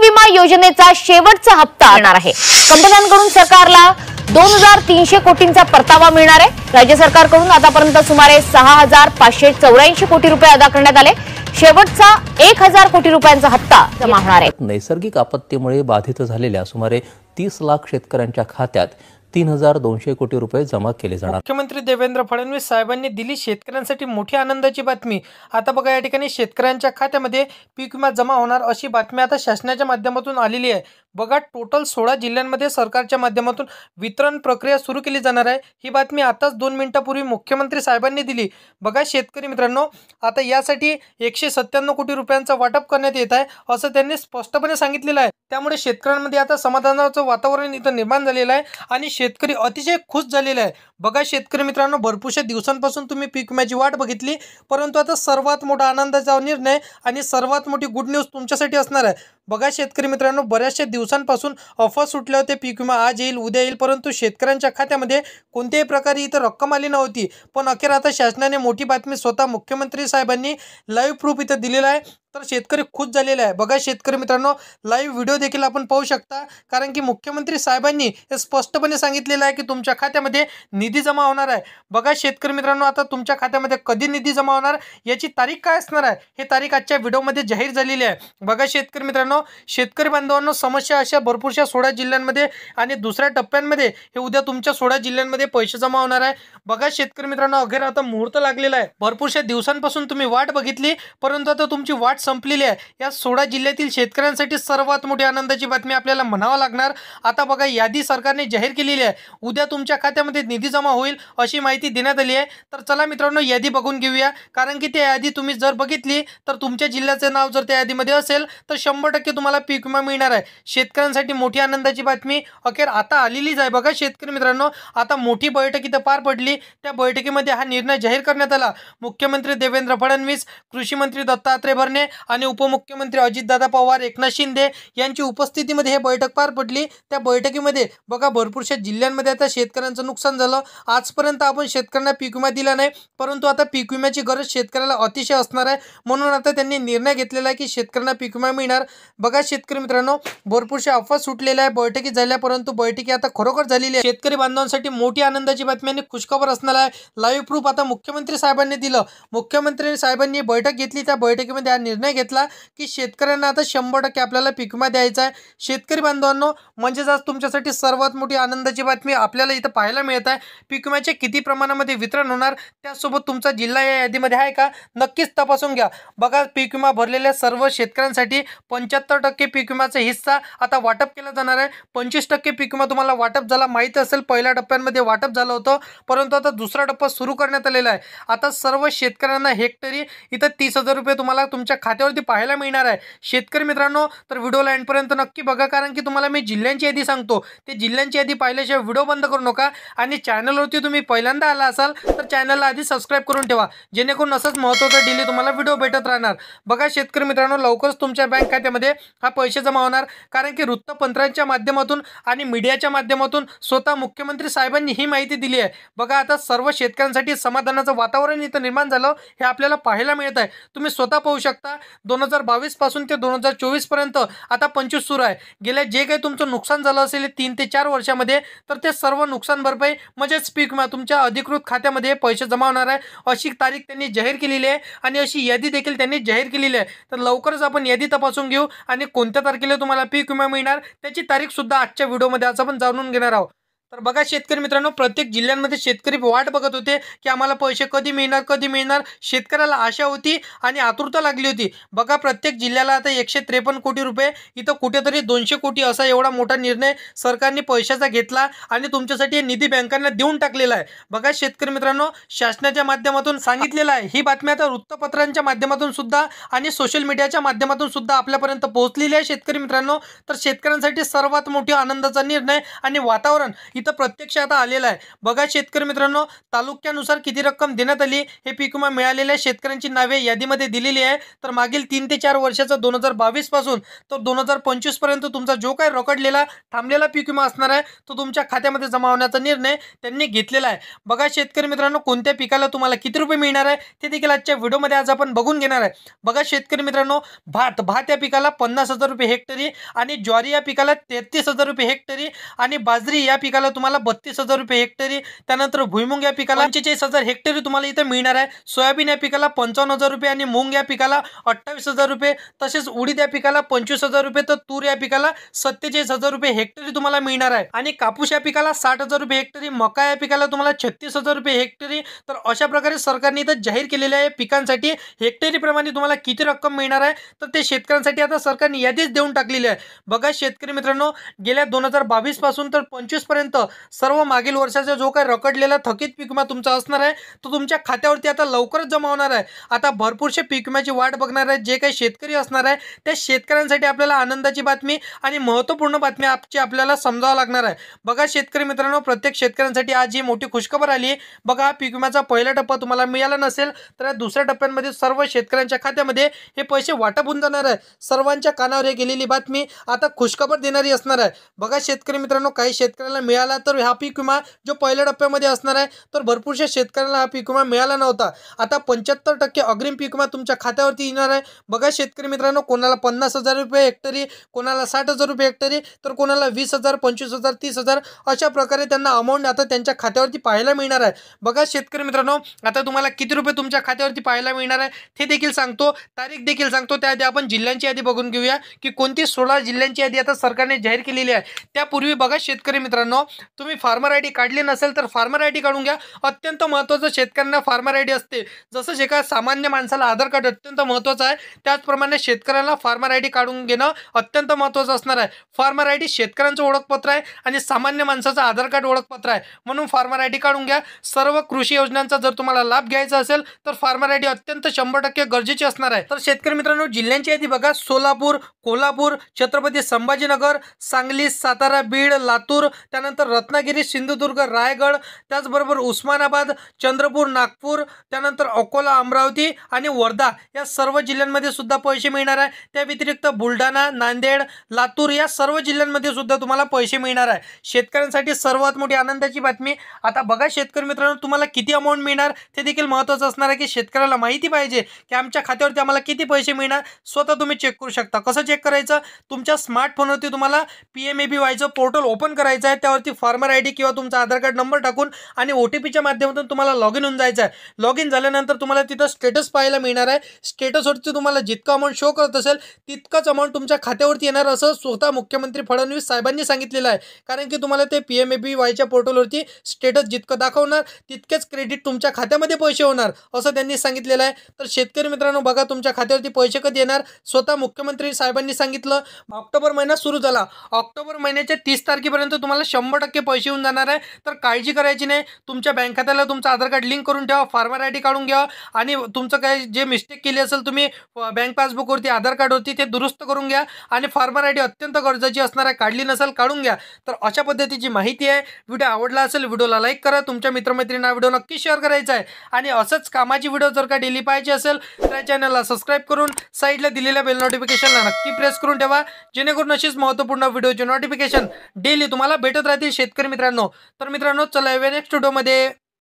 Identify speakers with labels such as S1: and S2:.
S1: विमा योजनेचा शेवटचा हप्ता येणार आहे। कंपन्यांकडून सरकारला 2300 कोटींचा परतावा मिळणार आहे। राज्य सरकारकडून आतापर्यंत सुमारे 6584 कोटी रुपये अदा करण्यात आले। शेवटचा 1000 कोटी रुपयांचा हप्ता जमा होणार आहे।
S2: नैसर्गिक आपत्तीमुळे बाधित झालेल्या सुमारे 30 लाख शेतकऱ्यांच्या खात्यात 3200 कोटी रुपये जमा केले जाणार।
S3: मुख्यमंत्री देवेंद्र फडणवीस साहेबांनी दिली शेतकऱ्यांसाठी मोठी आनंदाची बातमी। आता बघा या ठिकाणी शेतकऱ्यांच्या खात्यामध्ये पीक विमा जमा होणार अशी बातमी आता शासनाच्या माध्यमातून आलेली आहे। बघा टोटल 16 जिल्ह्यांमध्ये सरकारच्या माध्यमातून वितरण प्रक्रिया सुरू केली जाणार आहे। ही बातमी आताच 2 मिनिटांपूर्वी मुख्यमंत्री साहेबांनी दिली। बघा शेतकरी मित्रांनो, आता यासाठी 197 कोटी रुपयांचं वाटप करण्यात येत आहे असं त्यांनी स्पष्टपणे सांगितलेलं आहे। त्यामुळे शेतकऱ्यांमध्ये आता समाधानाचं वातावरण इथं निर्माण झालेलं आहे आणि शेतकरी अतिशय खुश झालेले आहे। बघा शेतकरी मित्रांनो, भरपूरशा दिवसांपासून तुम्ही पीक विम्याची वाट बघितली, परंतु आता सर्वात मोठा आनंदाचा निर्णय आणि सर्वात मोठी गुड न्यूज तुमच्यासाठी असणार आहे। बघा शेतकरी मित्रांनो, बऱ्याचशा दिवसांपासून अफवा सुटल्या होत्या पीक विमा आज येईल उद्या येईल, परंतु शेतकऱ्यांच्या खात्यामध्ये कोणत्याही प्रकारे इथं रक्कम आली नव्हती। पण अखेर आता शासनाने मोठी बातमी स्वतः मुख्यमंत्री साहेबांनी लाईव्ह प्रूफ इथं दिलेला आहे, तर शेतकरी खुश झालेला आहे। बघा शेतकरी मित्रांनो, लाईव्ह व्हिडिओ देखील आपण पाहू शकता, कारण की मुख्यमंत्री साहेबांनी हे स्पष्टपणे सांगितलेलं आहे की तुमच्या खात्यामध्ये निधी जमा होणार आहे। बघा शेतकरी मित्रांनो, आता तुमच्या खात्यामध्ये कधी निधी जमा होणार याची तारीख काय असणार आहे हे तारीख आजच्या व्हिडिओमध्ये जाहीर झालेली आहे। बघा शेतकरी मित्रांनो, शेतकरी बांधवांनो, समस्या अशा भरपूरशा 16 जिल्ह्यांमध्ये आणि दुसऱ्या टप्प्यांमध्ये हे उद्या तुमच्या 16 जिल्ह्यांमध्ये पैसे जमा होणार आहे। बघा शेतकरी मित्रांनो, अखेर आता मुहूर्त लागलेला आहे। भरपूरशा दिवसांपासून तुम्ही वाट बघितली, परंतु आता तुमची वाट संपलेली आहे। या 16 जिल्ह्यातील शेतकऱ्यांसाठी सर्वात मोठी आनंदाची बातमी आपल्याला म्हणावं लागणार। आता बघा यादी सरकारने जाहीर केलेली आहे, उद्या तुमच्या खात्यामध्ये निधी जमा होईल अशी माहिती देण्यात आली आहे। तर चला मित्रांनो, यादी बघून घेऊया, कारण की ती यादी तुम्ही जर बघितली तर तुमच्या जिल्ह्याचे नाव जर त्या यादीमध्ये असेल तर 100% तुम्हाला पीक विमा मिळणार आहे। शेतकऱ्यांसाठी मोठी आनंदाची बातमी अखेर आता आलेलीच आहे। बघा शेतकरी मित्रांनो, आता मोठी बैठक इथं पार पडली, त्या बैठकीमध्ये हा निर्णय जाहीर करण्यात आला। मुख्यमंत्री देवेंद्र फडणवीस, कृषी मंत्री दत्तात्रय भरणे आणि उपमुख्यमंत्री अजितदादा पवार, एकनाथ शिंदे यांची उपस्थितीमध्ये हे बैठक पार पडली। त्या बैठकीमध्ये बघा भरपूरशा जिल्ह्यांमध्ये आता शेतकऱ्यांचं नुकसान झालं। आजपर्यंत आपण शेतकऱ्यांना पीक विमा दिला नाही, परंतु आता पीक विम्याची गरज शेतकऱ्याला अतिशय असणार आहे, म्हणून आता त्यांनी निर्णय घेतलेला आहे की शेतकऱ्यांना पीक विमा मिळणार। बघा शेतकरी मित्रांनो, भरपूरशा अफवा सुटलेल्या आहे, बैठकी झाल्या, परंतु बैठकी आता खरोखर झालेली आहे। शेतकरी बांधवांसाठी मोठी आनंदाची बातमी आणि खुशखबर असणार आहे। लाईव्ह प्रूफ आता मुख्यमंत्री साहेबांनी दिलं। मुख्यमंत्री साहेबांनी बैठक घेतली, त्या बैठकीमध्ये हा निर्णय घेतला की शेतकऱ्यांना आता 100% आपल्याला पीक विमा द्यायचा आहे। शेतकरी बांधवांनो, म्हणजेच आज तुमच्यासाठी सर्वात मोठी आनंदाची बातमी आपल्याला इथं पाहायला मिळत आहे। पीक विम्याचे किती प्रमाणामध्ये वितरण होणार, त्यासोबत तुमचा जिल्हा या यादीमध्ये आहे का नक्कीच तपासून घ्या। बघा पीक विमा भरलेल्या सर्व शेतकऱ्यांसाठी 75% पीक विम्याचा हिस्सा आता वाटप केला जाणार आहे। 25% पीक विमा तुम्हाला वाटप झाला माहिती असेल, पहिल्या टप्प्यांमध्ये वाटप झालं होतं, परंतु आता दुसरा टप्पा सुरू करण्यात आलेला आहे। आता सर्व शेतकऱ्यांना हेक्टरी इथं 30,000 रुपये तुम्हाला तुमच्या खात्यावरती पाहायला मिळणार आहे। शेतकरी मित्रांनो, तर व्हिडिओला एंडपर्यंत नक्की बघा, कारण की तुम्हाला मी जिल्ह्यांची यादी सांगतो, ते जिल्ह्यांची यादी पाहिल्याशिवाय व्हिडिओ बंद करू नका। आणि चॅनलवरती तुम्ही पहिल्यांदा आला असाल तर चॅनलला आधी सबस्क्राईब करून ठेवा, जेणेकरून असंच महत्त्वाचं डेली तुम्हाला व्हिडिओ भेटत राहणार। बघा शेतकरी मित्रांनो, लवकरच तुमच्या बँक खात्यामध्ये हा पैसे जमा होणार, कारण की वृत्तपत्रांच्या माध्यमातून आणि मीडियाच्या माध्यमातून स्वतः मुख्यमंत्री साहेबांनी ही माहिती दिली आहे। बघा आता सर्व शेतकऱ्यांसाठी समाधानाचं वातावरण इथं निर्माण झालं हे आपल्याला पाहायला मिळत आहे। तुम्ही स्वतः पाहू शकता, 2022 पासून ते 2024 पर्यंत आता 25 सुरू आहे। गेल्या जे काही तुमचं नुकसान झालं असेल 3 ते 4 वर्षामध्ये, तर ते सर्व नुकसान भरपाई म्हणजेच पीक विमा तुमच्या अधिकृत खात्यामध्ये पैसे जमा होणार आहे अशी तारीख त्यांनी जाहीर केलेली आहे आणि अशी यादी देखील त्यांनी जाहीर केलेली आहे। तर लवकरच आपण यादी तपासून घेऊ आणि कोणत्या तारखेला तुम्हाला पीक विमा मिळणार त्याची तारीख सुद्धा आजच्या व्हिडिओमध्ये आज आपण जाणून घेणार आहोत। तर बघा शेतकरी मित्रांनो, प्रत्येक जिल्ह्यांमध्ये शेतकरी वाट बघत होते की आम्हाला पैसे कधी मिळणार। शेतकऱ्याला आशा होती आणि आतुरता लागली होती। बघा प्रत्येक जिल्ह्याला आता 153 कोटी रुपये, इथं कुठेतरी 200 कोटी असा एवढा मोठा निर्णय सरकारने पैशाचा घेतला आणि तुमच्यासाठी निधी बँकांना देऊन टाकलेला आहे। बघा शेतकरी मित्रांनो, शासनाच्या माध्यमातून सांगितलेलं आहे, ही बातमी आता वृत्तपत्रांच्या माध्यमातून सुद्धा आणि सोशल मीडियाच्या माध्यमातून सुद्धा आपल्यापर्यंत पोहोचलेली आहे। शेतकरी मित्रांनो, तर शेतकऱ्यांसाठी सर्वात मोठी आनंदाचा निर्णय आणि वातावरण इथं प्रत्यक्ष आता आलेला आहे। बघा शेतकरी मित्रांनो, तालुक्यानुसार किती रक्कम देण्यात आली हे पीक विमा मिळालेल्या शेतकऱ्यांची नावे यादीमध्ये दिलेली आहे। तर मागील 3 ते 4 वर्षाचा 2022 पासून तर 2025 पर्यंत तुमचा जो काही रखडलेला थांबलेला पीक विमा असणार आहे तो तुमच्या खात्यामध्ये जमा होण्याचा निर्णय त्यांनी घेतलेला आहे। बघा शेतकरी मित्रांनो, कोणत्या पिकाला तुम्हाला किती रुपये मिळणार आहे ते देखील आजच्या व्हिडिओमध्ये आज आपण बघून घेणार आहे। बघा शेतकरी मित्रांनो, भात या पिकाला 50,000 रुपये हेक्टरी आणि ज्वारी या पिकाला 33,000 रुपये हेक्टरी आणि बाजरी या पिकाला तुम्हाला 32,000 रुपये हेक्टरी, त्यानंतर भुईमुंग या पिकाला 45,000 हेक्टरी तुम्हाला इथं मिळणार आहे। सोयाबीन या पिकाला 55,000 रुपये आणि मूग या पिकाला 28,000 रुपये, तसेच उडीद या पिकाला 25,000 रुपये, तर तूर या पिकाला 47,000 रुपये हेक्टरी तुम्हाला मिळणार आहे आणि कापूस या पिकाला 60,000 रुपये हेक्टरी, मका या पिकाला तुम्हाला 36,000 रुपये हेक्टरी। तर अशा प्रकारे सरकारने इथं जाहीर केलेल्या आहे पिकांसाठी हेक्टरी प्रमाणे तुम्हाला किती रक्कम मिळणार आहे तर ते शेतकऱ्यांसाठी आता सरकारने यादीच देऊन टाकलेली आहे। बघा शेतकरी मित्रांनो, गेल्या 2022 पासून तर 25 पर्यंत सर्व मागील वर्षाचा जो काही रखडलेला थकीत पीक विमा तुमचा असणार आहे तो तुमच्या खात्यावरती आता लवकरच जमा होणार आहे। आता भरपूरशे पीक विम्याची वाट बघणार आहे जे काही शेतकरी असणार आहे त्या शेतकऱ्यांसाठी आपल्याला आनंदाची बातमी आणि महत्त्वपूर्ण बातमी आपल्याला समजावं लागणार आहे। बघा शेतकरी मित्रांनो, प्रत्येक शेतकऱ्यांसाठी आज ही मोठी खुशखबर आली आहे। बघा, पीक विम्याचा पहिला टप्पा तुम्हाला मिळाला नसेल तर दुसऱ्या टप्प्यामध्ये सर्व शेतकऱ्यांच्या खात्यामध्ये हे पैसे वाटप होऊन जाणार आहे। सर्वांच्या कानावर गेलेली बातमी आता खुशखबर देणारी असणार आहे। बघा शेतकरी मित्रांनो, काही शेतकऱ्यांना मिळाला तर हा पीक विमा जो पहिल्या टप्प्यामध्ये असणार आहे तर भरपूरशा शेतकऱ्यांना हा पीक विमा मिळाला नव्हता। आता 75% अग्रिम पीक विमा तुमच्या खात्यावरती येणार आहे। बघा शेतकरी मित्रांनो, कोणाला 50,000 रुपये हेक्टरी, कोणाला 60,000 रुपये हेक्टरी, तर कोणाला 20,000, 25,000, 30,000 अशा प्रकारे त्यांना अमाऊंट आता त्यांच्या खात्यावरती पाहायला मिळणार आहे। बघा शेतकरी मित्रांनो, आता तुम्हाला किती रुपये तुमच्या खात्यावरती पाहायला मिळणार आहे ते देखील सांगतो, तारीख देखील सांगतो। त्याआधी आपण जिल्ह्यांची यादी बघून घेऊया की कोणती 16 जिल्ह्यांची यादी आता सरकारने जाहीर केलेली आहे। त्यापूर्वी बघा शेतकरी मित्रांनो, तुम्ही फार्मर आयडी काढली नसेल तर फार्मर आयडी काढून घ्या। अत्यंत महत्त्वाचं शेतकऱ्यांना फार्मर आयडी असते। जसं एका सामान्य माणसाला आधार कार्ड अत्यंत महत्त्वाचं आहे त्याचप्रमाणे शेतकऱ्याला फार्मर आयडी काढून घेणं अत्यंत महत्त्वाचं असणार आहे। फार्मर आयडी शेतकऱ्यांचं ओळखपत्र आहे आणि सामान्य माणसाचं आधार कार्ड ओळखपत्र आहे, म्हणून फार्मर आयडी काढून घ्या। सर्व कृषी योजनांचा जर तुम्हाला लाभ घ्यायचा असेल तर फार्मर आयडी अत्यंत 100% गरजेची असणार आहे। तर शेतकरी मित्रांनो, जिल्ह्यांची यादी बघा, सोलापूर, कोल्हापूर, छत्रपती संभाजीनगर, सांगली, सातारा, बीड, लातूर, त्यानंतर रत्नागिरी, सिंधुदुर्ग, रायगड, त्याचबरोबर उस्मानाबाद, चंद्रपूर, नागपूर, त्यानंतर अकोला, अमरावती आणि वर्धा या सर्व जिल्ह्यांमध्ये सुद्धा पैसे मिळणार आहे। त्या व्यतिरिक्त बुलढाणा, नांदेड, लातूर या सर्व जिल्ह्यांमध्ये सुद्धा तुम्हाला पैसे मिळणार आहे। शेतकऱ्यांसाठी सर्वात मोठी आनंदाची बातमी। आता बघा शेतकरी मित्रांनो, तुम्हाला किती अमाऊंट मिळणार ते देखील महत्त्वाचं असणार आहे की शेतकऱ्याला माहिती पाहिजे की आमच्या खात्यावरती आम्हाला किती पैसे मिळणार। स्वतः तुम्ही चेक करू शकता। कसं चेक करायचं, तुमच्या स्मार्टफोनवरती तुम्हाला PMABYचं पोर्टल ओपन करायचं आहे, त्यावरती फार्मर आयडी किंवा तुमचा आधार कार्ड नंबर टाकून आणि OTPच्या माध्यमातून तुम्हाला लॉग इन होऊन जायचं आहे। लॉग इन झाल्यानंतर तुम्हाला तिथं स्टेटस पाहायला मिळणार आहे। स्टेटसवरती तुम्हाला जितकं अमाऊंट शो करत असेल तितकंच अमाऊंट तुमच्या खात्यावरती येणार असं स्वतः मुख्यमंत्री फडणवीस साहेबांनी सांगितलेलं आहे। कारण की तुम्हाला ते PMABYच्या पोर्टलवरती स्टेटस जितकं दाखवणार तितकेच क्रेडिट तुमच्या खात्यामध्ये पैसे होणार असं त्यांनी सांगितलेलं आहे। तर शेतकरी मित्रांनो, बघा तुमच्या खात्यावरती पैसे कधी येणार स्वतः मुख्यमंत्री साहेबांनी सांगितलं। ऑक्टोबर महिना सुरू झाला, ऑक्टोबर महिन्याच्या 30 तारखेपर्यंत तुम्हाला 100% पैसे येऊन जाणार आहे। तर काळजी करायची नाही, तुमच्या बँक खात्याला तुमचं आधार कार्ड लिंक करून ठेवा, फार्मर आयडी काढून घ्या आणि तुमचं काही जे मिस्टेक केली असेल तुम्ही बँक पासबुकवरती, आधार कार्डवरती, ते दुरुस्त करून घ्या आणि फार्मर आयडी अत्यंत गरजेची असणार आहे। काढली नसेल काढून घ्या। तर अशा पद्धतीची माहिती आहे। व्हिडिओ आवडला असेल व्हिडिओला लाईक करा, तुमच्या मित्रमैत्रिणींना व्हिडिओ नक्की शेअर करायचा आहे आणि असंच कामाची व्हिडिओ जर का डेली पाहिजे असेल तर चॅनलला सबस्क्राईब करून साईडला दिलेल्या बेल नोटिफिकेशनला नक्की प्रेस करून ठेवा, जेणेकरून अशीच महत्त्वपूर्ण व्हिडिओचे नोटिफिकेशन डेली तुम्हाला भेटत राहतील शेतकरी मित्रांनो। तर मित्रांनो, चला नेक्स्ट व्हिडिओमध्ये